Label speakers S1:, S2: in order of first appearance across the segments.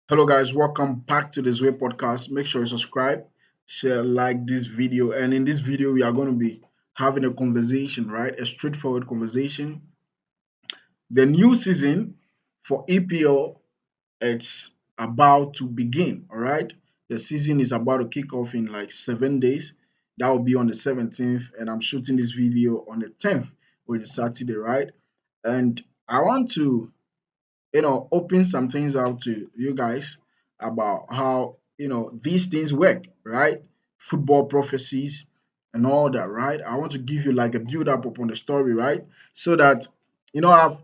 S1: Hello, guys. Welcome back to this way podcast. Make sure you subscribe, share, like this video. And in this video, we are going to be having a conversation, right? A straightforward conversation. The new season for EPL, it's about to begin, all right? The season is about to kick off in like 7 days. That will be on the 17th, and I'm shooting this video on the 10th, which is Saturday, right? And I want to open some things out to you guys about how, these things work, right? Football prophecies and all that, right? I want to give you like a build up upon the story, right? So that, I've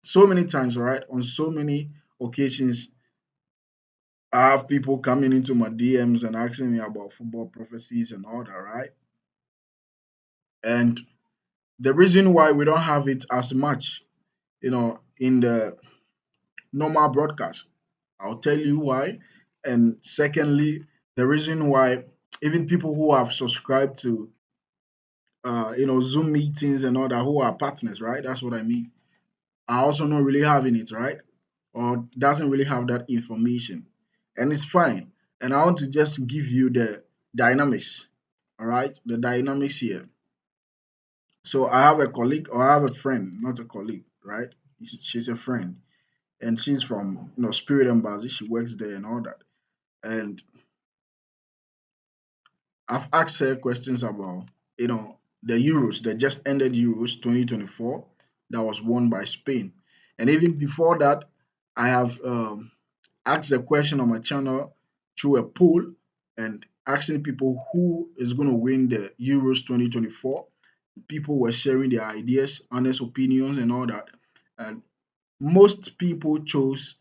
S1: so many times, right? On so many occasions, I have people coming into my DMs and asking me about football prophecies and all that, right? And the reason why we don't have it as much, in the normal broadcast. I'll tell you why. And secondly, the reason why even people who have subscribed to Zoom meetings and all that who are partners, right? That's what I mean. Are also not really having it, right? Or doesn't really have that information. And it's fine. And I want to just give you the dynamics. All right, the dynamics here. So I have a colleague or I have a friend, not a colleague, right? She's a friend and she's from Spirit Embassy. She works there and all that. And I've asked her questions about, the Euros, the just ended Euros 2024 that was won by Spain. And even before that, I have asked a question on my channel through a poll and asking people who is going to win the Euros 2024. People were sharing their ideas, honest opinions, and all that. And most people chose,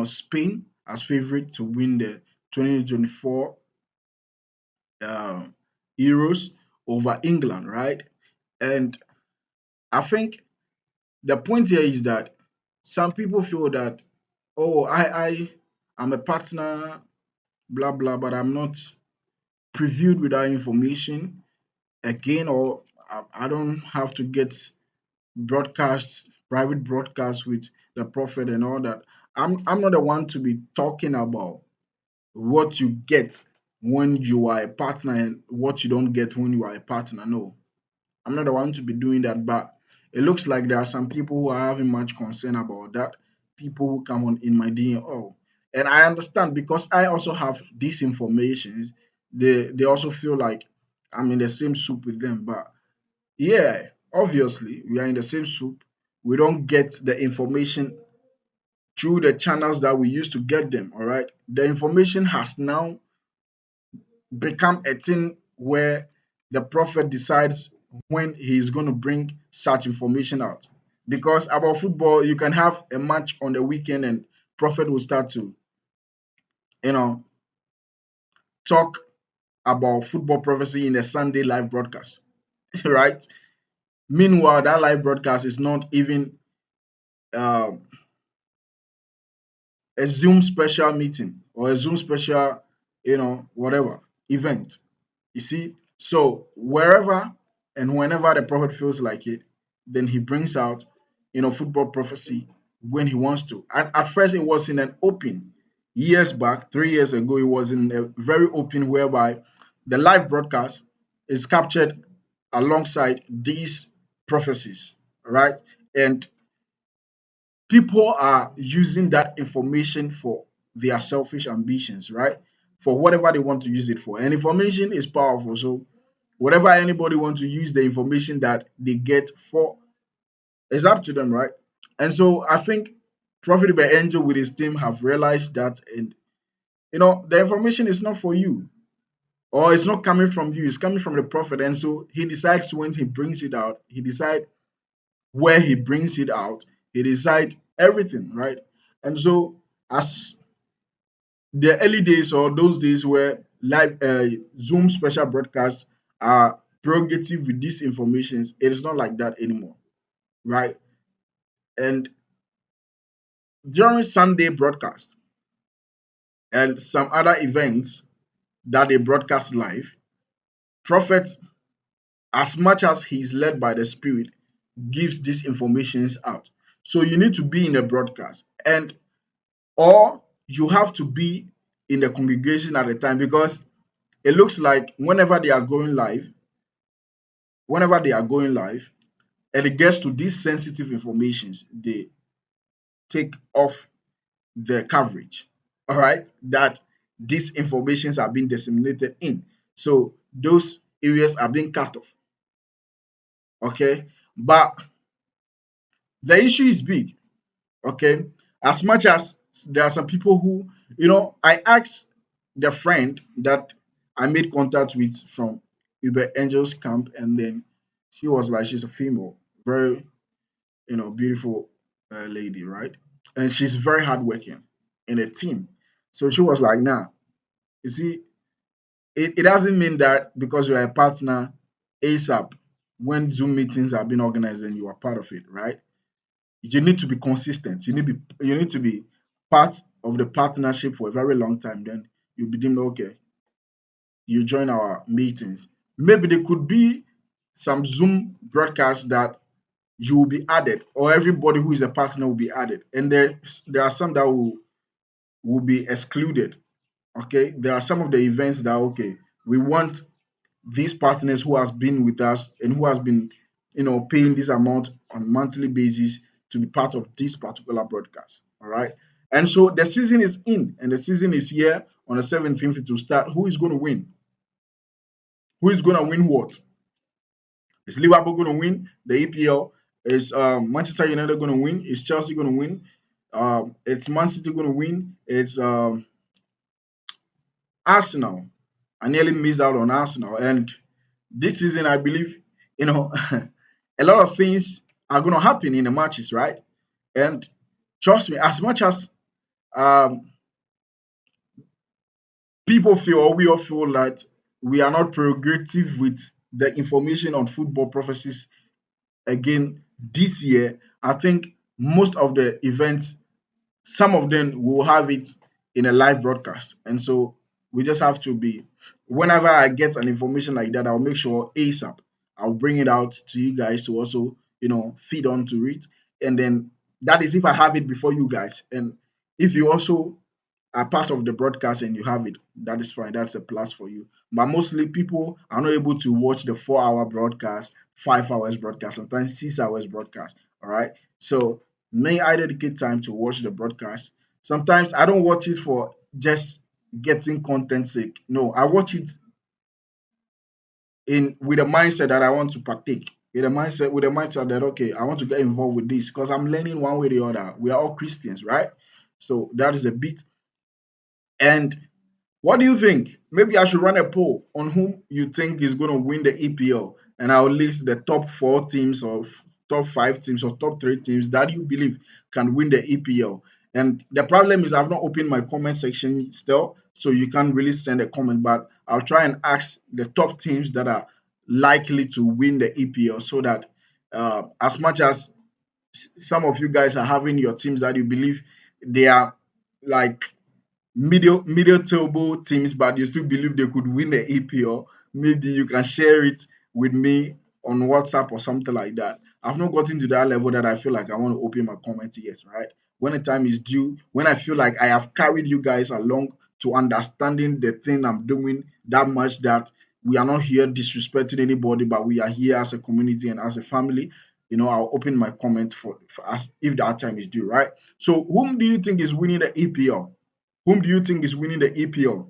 S1: Spain as favorite to win the 2024 uh, Euros over England, right? And I think the point here is that some people feel that, oh, I'm a partner, blah blah, but I'm not previewed with that information again, or I don't have to get broadcasts, private broadcasts with the prophet and all that. I'm not the one to be talking about what you get when you are a partner and what you don't get when you are a partner. No, I'm not the one to be doing that, but it looks like there are some people who are having much concern about that. People who come on in my DM, oh, and I understand because I also have this information. They also feel like I'm in the same soup with them, but yeah, obviously we are in the same soup. We don't get the information through the channels that we used to get them. All right, the information has now become a thing where the prophet decides when he is going to bring such information out. Because about football, you can have a match on the weekend and prophet will start to, you know, talk about football prophecy in a Sunday live broadcast, right? Meanwhile, that live broadcast is not even um, a Zoom special meeting or a Zoom special, whatever event. You see, so wherever and whenever the prophet feels like it, then he brings out, football prophecy when he wants to. And at first, it was in an open. Years back, 3 years ago, it was in a very open whereby the live broadcast is captured alongside these prophecies, right? And people are using that information for their selfish ambitions, right? For whatever they want to use it for. And information is powerful. So whatever anybody wants to use the information that they get for is up to them, right? And so I think Prophet by Angel with his team have realized that, and the information is not for you, or it's not coming from you, it's coming from the prophet. And so he decides when he brings it out, he decides where he brings it out, he decides everything, right? And so as the early days or those days where live Zoom special broadcasts are prerogative with these informations, it is not like that anymore, right? And during Sunday broadcast and some other events that they broadcast live, Prophet, as much as he's led by the Spirit, gives these informations out. So you need to be in the broadcast, and or you have to be in the congregation at the time because it looks like whenever they are going live, and it gets to these sensitive informations, they take off the coverage. All right, that these informations are being disseminated in. So those areas are being cut off. Okay, but the issue is big. Okay, as much as there are some people who, I asked the friend that I made contact with from Uber Angels camp, and then she was like, she's a female, very, beautiful lady, right? And she's very hardworking in a team. So she was like, nah, you see, it doesn't mean that because you're a partner ASAP, when Zoom meetings are being organized and you are part of it, right? You need to be consistent. You need to be part of the partnership for a very long time. Then you'll be deemed okay. You join our meetings. Maybe there could be some Zoom broadcasts that you will be added, or everybody who is a partner will be added. And there are some that will be excluded. Okay, there are some of the events that okay, we want these partners who has been with us and who has been, paying this amount on monthly basis to be part of this particular broadcast. All right. And so the season is in and the season is here on the 17th to start. Who is going to win? Who is going to win what? Is Liverpool going to win the EPL? Is Manchester United going to win? Is Chelsea going to win? It's Man City going to win? It's Arsenal. I nearly missed out on Arsenal. And this season, I believe, a lot of things are going to happen in the matches, right? And trust me, as much as um, people feel or we all feel that we are not prerogative with the information on football prophecies again this year, I think most of the events, some of them will have it in a live broadcast. And so we just have to be, whenever I get an information like that, I'll make sure ASAP, I'll bring it out to you guys to also, feed on to it. And then that is if I have it before you guys. And if you also are part of the broadcast and you have it, that is fine. That's a plus for you. But mostly people are not able to watch the 4 hour broadcast, 5 hours broadcast, sometimes 6 hours broadcast. All right. So may I dedicate time to watch the broadcast? Sometimes I don't watch it for just getting content sake. No, I watch it in with a mindset that I want to partake. With a mindset that okay, I want to get involved with this because I'm learning one way or the other. We are all Christians, right? So that is a bit. And what do you think? Maybe I should run a poll on whom you think is going to win the EPL, and I'll list the top 4 teams or top 5 teams or top 3 teams that you believe can win the EPL. And the problem is I've not opened my comment section still, so you can't really send a comment. But I'll try and ask the top teams that are likely to win the EPL, so that as much as some of you guys are having your teams that you believe they are like middle table teams, but you still believe they could win the EPL, maybe you can share it with me on WhatsApp or something like that. I've not gotten to that level that I feel like I want to open my comment yet, right? When the time is due, when I feel like I have carried you guys along to understanding the thing I'm doing that much that we are not here disrespecting anybody, but we are here as a community and as a family. I'll open my comment for us if that time is due, right? So, whom do you think is winning the EPL? Whom do you think is winning the EPL?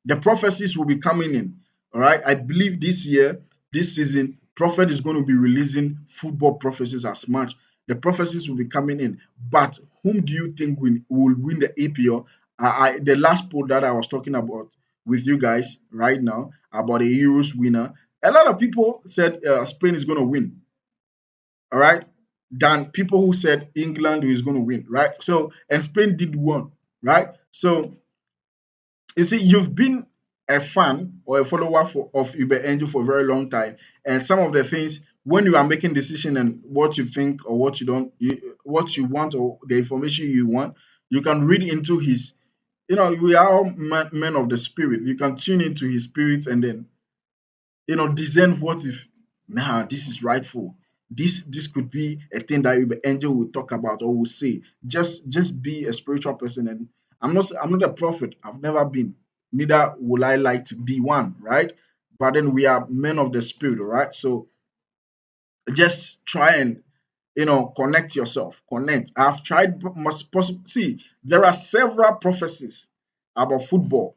S1: The prophecies will be coming in. All right. I believe this year, this season, Prophet is going to be releasing football prophecies as much. The prophecies will be coming in. But whom do you think will win the EPL? The last poll that I was talking about with you guys right now about a Euros winner, a lot of people said Spain is going to win. All right. Than people who said England is going to win. Right. So, and Spain did won. Right. So, you see, you've been a fan or a follower of Uber Angel for a very long time, and some of the things when you are making decision and what you think or what you don't, what you want or the information you want, you can read into his. We are all men of the spirit. You can tune into his spirit and then discern what if nah this is rightful. This could be a thing that Uber Angel will talk about or will say. Just be a spiritual person and I'm not a prophet. I've never been. Neither will I like to be one, right? But then we are men of the spirit, all right? So just try and connect yourself. Connect. I've tried must possible. See, there are several prophecies about football,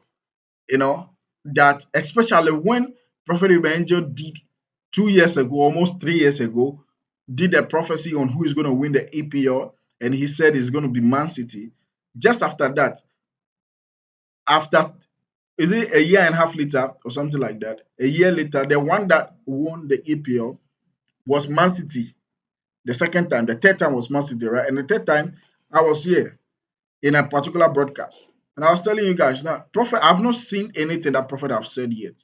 S1: that especially when Prophet Uebert did 2 years ago, almost 3 years ago, did a prophecy on who is going to win the EPL, and he said it's going to be Man City. Just after that, after is it a year and a half later or something like that? A year later, the one that won the EPL was Man City. The second time, the third time was Man City, right? And the third time, I was here in a particular broadcast, and I was telling you guys now, Prophet, I've not seen anything that Prophet have said yet,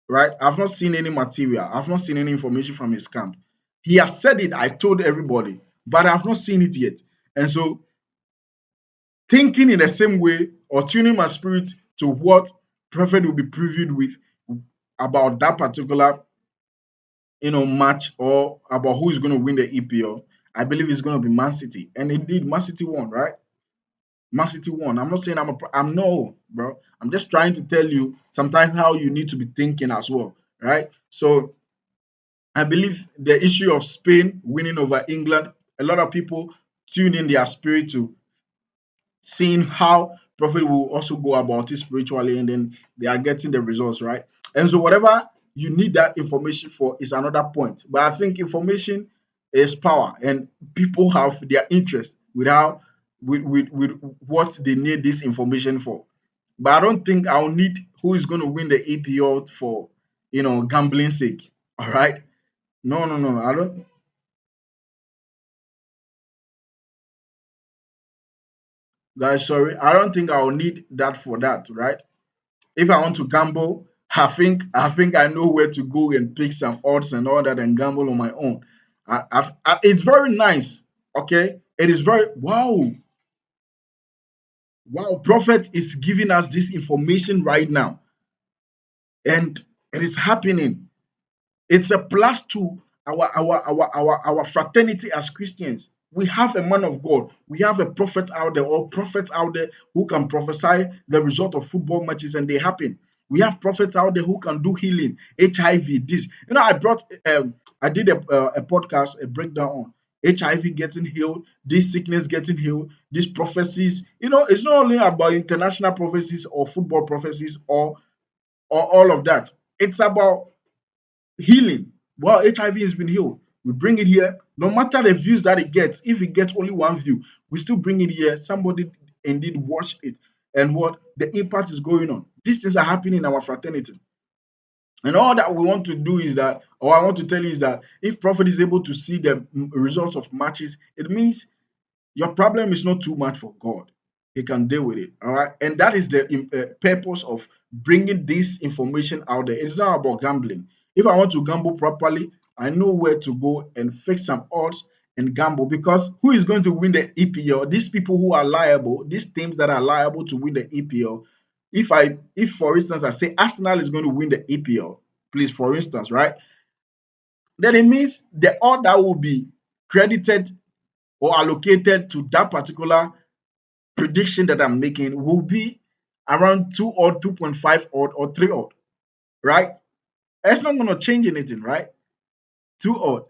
S1: right? I've not seen any material. I've not seen any information from his camp. He has said it. I told everybody, but I've not seen it yet. And so, thinking in the same way or tuning my spirit to what Prophet will be previewed with about that particular match or about who is going to win the EPL, I believe it's going to be Man City. And indeed, Man City won, right? Man City won. I'm not saying I'm no, bro. I'm just trying to tell you sometimes how you need to be thinking as well, right? So I believe the issue of Spain winning over England, a lot of people tune in their spirit to seeing how Prophet will also go about it spiritually, and then they are getting the results, right? And so whatever you need that information for is another point. But I think information is power, and people have their interest with how with what they need this information for. But I don't think I'll need who is going to win the APL for gambling sake. All right. No, no, no. I don't. Guys, sorry. I don't think I'll need that for that, right? If I want to gamble, I think I know where to go and pick some odds and all that and gamble on my own. It's very nice. Okay, it is very wow. Prophet is giving us this information right now, and it is happening. It's a plus to our fraternity as Christians. We have a man of God. We have a prophet out there, or prophets out there who can prophesy the result of football matches and they happen. We have prophets out there who can do healing, HIV, this. I did a podcast, a breakdown on HIV getting healed, this sickness getting healed, these prophecies. It's not only about international prophecies or football prophecies or all of that. It's about healing. Well, HIV has been healed. We bring it here. No matter the views that it gets, if it gets only one view, we still bring it here. Somebody indeed watch it, and what the impact is going on. These things are happening in our fraternity. And all that we want to do is that, or I want to tell you is that if Prophet is able to see the results of matches, it means your problem is not too much for God. He can deal with it. All right. And that is the purpose of bringing this information out there. It's not about gambling. If I want to gamble properly, I know where to go and fix some odds and gamble, because who is going to win the EPL? These people who are liable, these teams that are liable to win the EPL. If for instance I say Arsenal is going to win the EPL, please, for instance, right? Then it means the odd that will be credited or allocated to that particular prediction that I'm making will be around 2 or 2.5 or 3 odd, right? It's not going to change anything, right? 2 odd.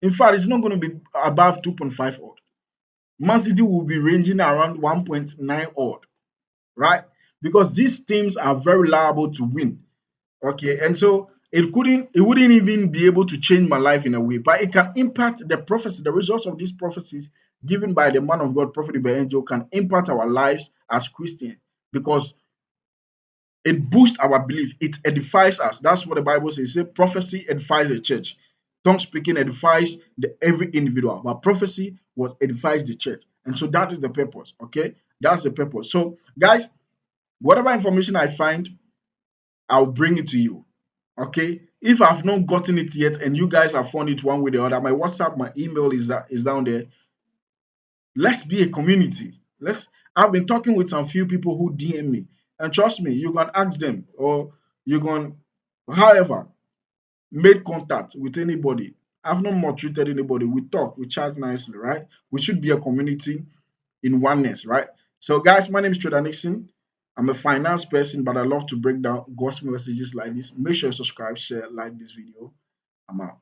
S1: In fact, it's not going to be above 2.5 odd. Man City will be ranging around 1.9 odd, right? Because these teams are very liable to win. Okay, and so it wouldn't even be able to change my life in a way, but it can impact the prophecy. The results of these prophecies given by the man of God, Prophet Angel, can impact our lives as Christians, because it boosts our belief, it edifies us. That's what the Bible says. It says prophecy edifies the church. Tongue speaking edifies every individual, but prophecy was edifies the church. And so that is the purpose. Okay, that's the purpose. So, guys, whatever information I find, I'll bring it to you. Okay. If I've not gotten it yet and you guys have found it one way or the other, my WhatsApp, my email is down there. Let's be a community. I've been talking with some few people who DM me. And trust me, you can ask them, or you can, however, made contact with anybody. I've not maltreated anybody. We talk, we chat nicely, right? We should be a community in oneness, right? So, guys, my name is Trader Nixon. I'm a finance person, but I love to break down gospel messages like this. Make sure you subscribe, share, like this video. I'm out.